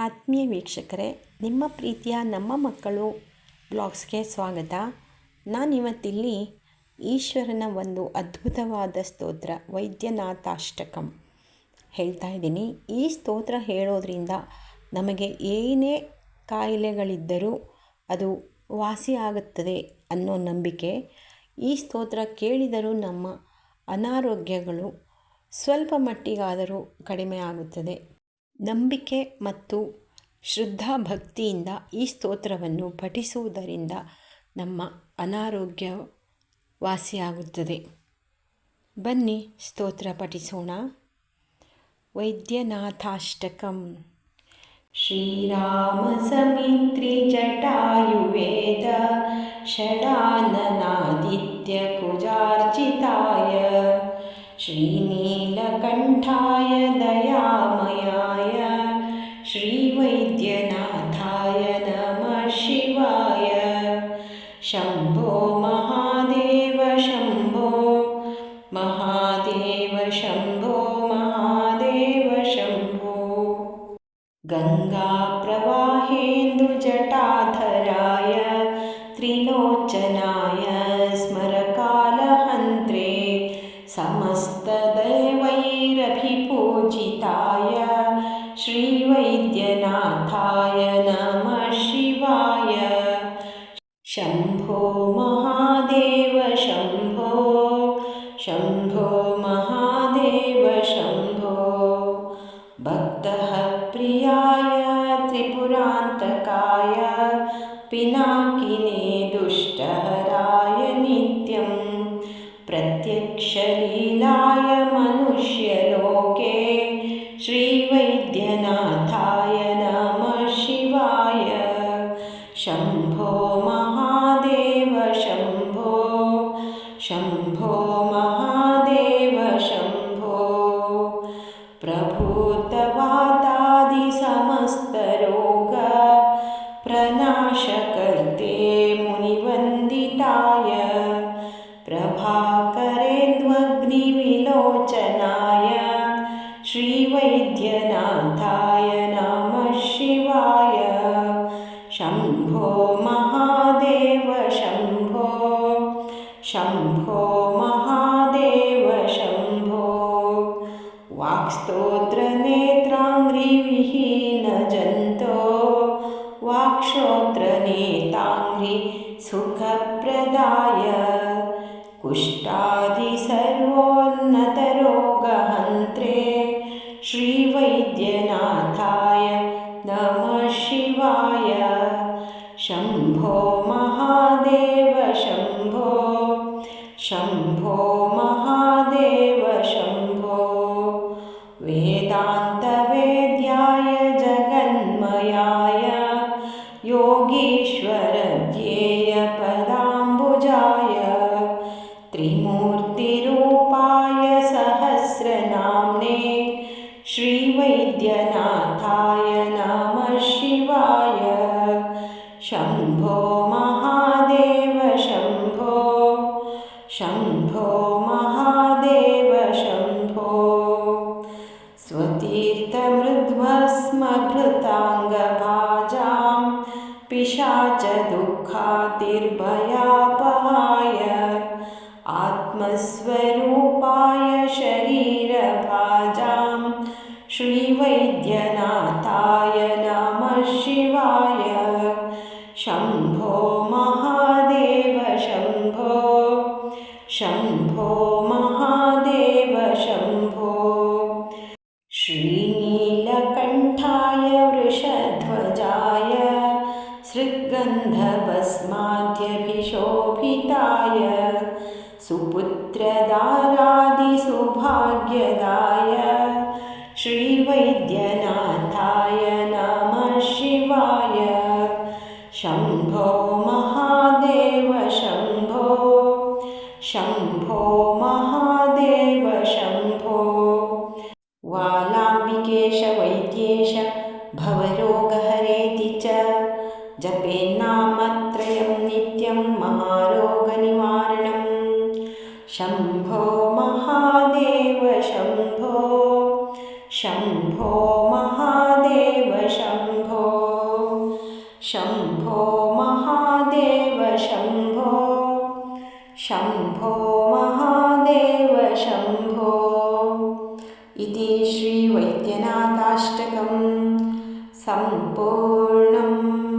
ಆತ್ಮೀಯ ವೀಕ್ಷಕರೇ, ನಿಮ್ಮ ಪ್ರೀತಿಯ ನಮ್ಮ ಮಕ್ಕಳು ಬ್ಲಾಗ್ಸ್ಗೆ ಸ್ವಾಗತ. ನಾನಿವತ್ತಿಲ್ಲಿ ಈಶ್ವರನ ಒಂದು ಅದ್ಭುತವಾದ ಸ್ತೋತ್ರ ವೈದ್ಯನಾಥಾಷ್ಟಕಂ ಹೇಳ್ತಾ ಇದ್ದೀನಿ. ಈ ಸ್ತೋತ್ರ ಹೇಳೋದ್ರಿಂದ ನಮಗೆ ಏನೇ ಕಾಯಿಲೆಗಳಿದ್ದರೂ ಅದು ವಾಸಿಯಾಗುತ್ತದೆ ಅನ್ನೋ ನಂಬಿಕೆ. ಈ ಸ್ತೋತ್ರ ಕೇಳಿದರೂ ನಮ್ಮ ಅನಾರೋಗ್ಯಗಳು ಸ್ವಲ್ಪ ಮಟ್ಟಿಗಾದರೂ ಕಡಿಮೆ ಆಗುತ್ತದೆ. ನಂಬಿಕೆ ಮತ್ತು ಶ್ರದ್ಧಾ ಭಕ್ತಿಯಿಂದ ಈ ಸ್ತೋತ್ರವನ್ನು ಪಠಿಸುವುದರಿಂದ ನಮ್ಮ ಅನಾರೋಗ್ಯ ವಾಸಿಯಾಗುತ್ತದೆ. ಬನ್ನಿ ಸ್ತೋತ್ರ ಪಠಿಸೋಣ. ವೈದ್ಯನಾಥಾಷ್ಟಕಂ. ಶ್ರೀರಾಮ ಸಮಿತ್ರಿ ಜಟಾಯುವೇದ ಷಡಾನನಾದಿತ್ಯ ಕುಜಾರ್ಚಿತಾಯ ಶ್ರೀನೀಲಕಂಠಾಯ ದಯಾಮಯಾಯ ಶ್ರೀವೈದ್ಯನಾಥಾಯ ನಮಃ ಶಿವಾಯ. ಶಂಭೋ ಮಹಾದೇವ ಶಂಭೋ ಮಹಾದೇವ ಶಂಭೋ ಮಹಾದೇವ ಶಂಭೋ. ಗಂಗಾ ಪ್ರವಾಹೇಂದು ಜಟಾಧರಾಯ ತ್ರಿಲೋಚನಾಯ ಸ್ಮರಕಾಲಹಂತ್ರೆ ಸಮಸ್ತದೈವೈರಭಿಪೂಜಿತಾಯ ಶ್ರೀವೈದ್ಯನಾಥಾಯ ನಮಃ ಶಿವಾಯ. ಶಂಭೋ ಮಹಾದೇವ ಶಂಭೋ ಶಂಭೋ ಮಹಾದೇವ ಶಂಭೋ. ಭಕ್ತಃ ಪ್ರಿಯಾಯ ತ್ರಿಪುರಾಂತಕಾಯ ಪಿನಾಕಿನೇ ದುಷ್ಟಹರಾಯ ನಿತ್ಯಂ ಪ್ರತ್ಯಕ್ಷಲೀಲಾಯ ಮನುಷ್ಯಲೋಕೆ ಶ್ರೀವೈದ್ಯನಾಥಾಯ ನಮಃ ಶಿವಾಯ. ಶಂಭೋ ಮಹಾದೇವ ಶಂಭೋ ಶಂಭೋ ಮಹಾದೇವ ಶಂಭೋ. ಪ್ರಭೂತವಾತಾದಿ ಸಮಸ್ತರೋಗ ಪ್ರನಾಶಕರ್ತೆ ಮುನಿವಂದಿತಾಯ ಪ್ರಭಾಕರೇಂದ್ವಗ್ನಿವಿಲೋಚನಾಯ ಶ್ರೀವೈದ್ಯನಾಥಾಯ ನಮಃ ಶಿವಾಯ. ಶಂಭೋ ಮಹಾದೇವ ಶಂಭೋ ಶಂಭೋ ಮಹಾದೇವ ಶಂಭೋ. ವಾಕ್ಸ್ತೋತ್ರ ನೇತ್ರಾಂಗ್ರಿ ವಿಹೀನ ಜಂತೋ ವಾಕ್ಶೋತ್ರ ನೇತಾಂಗ್ರಿ ಸುಖಪ್ರದಾಯ ಕುಷ್ಠಾದಿ ಸರ್ವೋನ್ನತ ರೋಗಹಂತ್ರೆ ಶ್ರೀವೈದ್ಯನಾಥಾಯ ನಮಃ ಶಿವಾಯ. ಶಂಭೋ ಮಹಾದೇವ ಶಂಭೋ ಶಂಭೋ ಮಹಾದೇವ ಶಂಭೋ. ವೇದಾಂತ ವೇದ್ಯಾಯ ಜಗನ್ಮಯಾಯ ಯೋಗೀಶ್ವರ ಧ್ಯೇಯ ಪದಾಂಬುಜಾಯ ತ್ರಿಮೂರ್ತಿರೂಪಾಯ ಸಹಸ್ರನಾಮ್ನೇ ಶ್ರೀವೈದ್ಯನಾಥಾಯ ನಮಃ ಶಿವಾಯ. ಶಂಭೋ ಮಹಾದೇವ ಶಂಭೋ ಶಂಭೋ ಮಹಾದೇವ ಶಂಭೋ. ಸ್ವತೀರ್ಥಮೃದ್ಭಸ್ಮಭೃತಾಂಗಭಾಜಾಂ ಪಿಶಾಚ ದುಃಖಾತಿರ್ಭಯಾಪಹಾಯ ಆತ್ಮಸ್ವರೂಪಾಯ ಶರೀರಭಾಜಾಂ ಶ್ರೀವೈದ್ಯನಾಥಾಯ ನಮಃ ಶಿವಾಯ. ಶಂಭೋ ಮಹಾದೇವ ಶಂಭೋ ಶಂಭೋ ಮಹಾದೇವ ಶಂಭೋ. ಶ್ರೀನೀಲಕಂಠಾಯ ವೃಷಧ್ವಜಾಯ ಸೃಗ್ಗಂಧಭಸ್ಮಾದ್ಯಭಿಶೋಭಿತಾಯ ಸುಪುತ್ರದಾರಾದಿಸುಭಾಗ್ಯದಾಯ ಶ್ರೀವೈದ್ಯನಾಥಾಯ ನಮಃ ಶಿವಾಯ. ಶಂಭೋ ಮಹಾದೇವ ಶಂಭೋ ಶಂಭೋ ಮಹಾದೇವ ಶಂಭೋ. ವಾಲಾಂಬಿಕೇಶ ವೈದ್ಯೇಶ ಭವರೋಗಹರೇತಿ ಚ ಜಪೇನ್ನಾಮತ್ರಯಂ ನಿತ್ಯಂ ಮಹಾರೋಗನಿವಾರಣಂ. ಶಂಭೋ ಮಹಾದೇವ ಶಂಭೋ ಶಂಭೋ ಮಹಾದೇವ ಶಂಭೋ. शम्भो महादेव शम्भो शम्भो महादेव शम्भो इति श्रीवैद्यनाथाष्टकं सम्पूर्णम्।